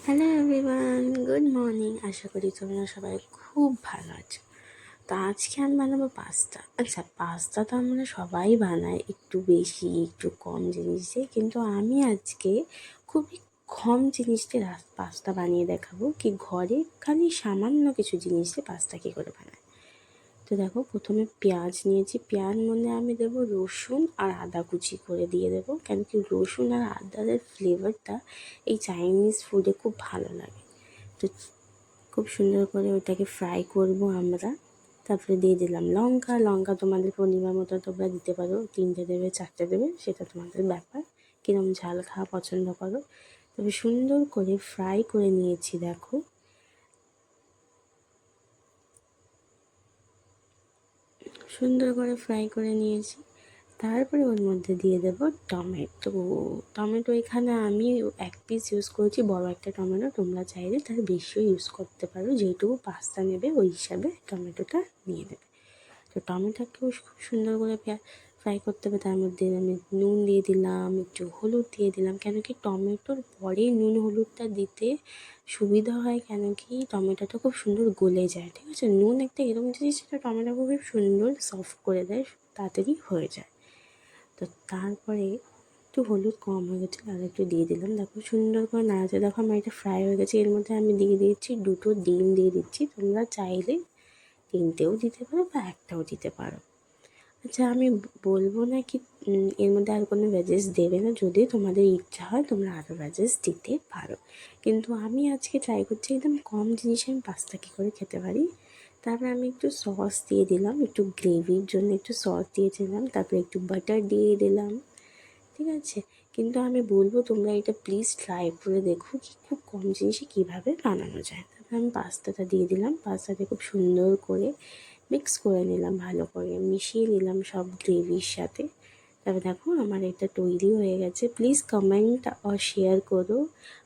Hello everyone, good morning. আশা করি তোমরা সবাই খুব ভালো আছো। তো আজকে আমি বানাবো পাস্তা। আচ্ছা, পাস্তা তো আমরা সবাই বানাই, একটু বেশি একটু কম জিনিস দিয়ে, কিন্তু আমি আজকে খুবই কম জিনিস দিয়ে পাস্তা বানিয়ে দেখাবো কি ঘরে খালি সামান্য কিছু জিনিস দিয়ে পাস্তা কী করে বানায়। তো দেখো, প্রথমে পেঁয়াজ নিয়েছি। পেঁয়াজ মধ্যে আমি দেবো রসুন আর আদা কুচি করে দিয়ে দেবো, কেন কি রসুন আর আদার ফ্লেভারটা এই চাইনিজ ফুডে খুব ভালো লাগে। তো খুব সুন্দর করে ওটাকে ফ্রাই করব আমরা। তারপরে দিয়ে দিলাম লঙ্কা। লঙ্কা তোমাদের পরিমাণ মতো তোমরা দিতে পারো, 3টে দেবে 4টে দেবে, সেটা তোমাদের ব্যাপার, কিরম ঝাল খাওয়া পছন্দ করো। তবে সুন্দর করে ফ্রাই করে নিয়েছি। দেখো, সুন্দর করে ফ্রাই করে নিয়েছি। তারপরে ওর মধ্যে দিয়ে দেব টমেটো। টমেটো এখানে আমি 1 পিস ইউজ করেছি, বড় একটা টমেটো। তোমরা চাইলে তার বেশিও ইউজ করতে পারো, যেইটুকু পাস্তা নেবে ওই হিসাবে টমেটোটা নিয়ে নেবে। তো টমেটোকেও খুব সুন্দর করে ফ্রাই করতে হবে। তার মধ্যে আমি নুন দিয়ে দিলাম, একটু হলুদ দিয়ে দিলাম, কেন কি টমেটোর পরেই নুন হলুদটা দিতে সুবিধা হয়, কেন কি টমেটোটা খুব সুন্দর গলে যায়। ঠিক আছে, নুন একটা এরকম জিনিস যেটা টমেটো খুব সুন্দর সফট করে দেয়, তাড়াতাড়ি হয়ে যায়। তো তারপরে একটু হলুদ কম হয়ে গেছিলো, আর একটু দিয়ে দিলাম। দেখো সুন্দর করে নাড়াতে, দেখো আমার এটা ফ্রাই হয়ে গেছে। এর মধ্যে আমি দিয়ে দিচ্ছি 2টো ডিম দিয়ে দিচ্ছি। তোমরা চাইলে 3টেও দিতে পারো বা একটাও দিতে পারো। আচ্ছা, আমি বলবো না কি এর মধ্যে আর কোনো ভেজেস দেবে না। যদি তোমাদের ইচ্ছা হয় তোমরা আরও ভেজেস দিতে পারো, কিন্তু আমি আজকে ট্রাই করছি একদম কম জিনিসে আমি পাস্তা কী করে খেতে পারি। তারপরে আমি একটু সস দিয়ে দিলাম, একটু গ্রেভির জন্য একটু সস দিয়ে দিলাম, তারপরে একটু বাটার দিয়ে দিলাম। ঠিক আছে, কিন্তু আমি বলবো তোমরা এটা প্লিজ ট্রাই করে দেখো কি খুব কম জিনিসে কীভাবে বানানো যায়। তারপরে আমি পাস্তাটা দিয়ে দিলাম। পাস্তাটা খুব সুন্দর করে মিক্স করে নিলাম, ভালো করে মিশিয়ে নিলাম সব গ্রেভির সাথে। তারপর দেখো আমার এটা তৈরি হয়ে গেছে। প্লিজ কমেন্ট আর শেয়ার করো,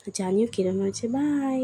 আর জানিও কীরকম হয়েছে। বাই।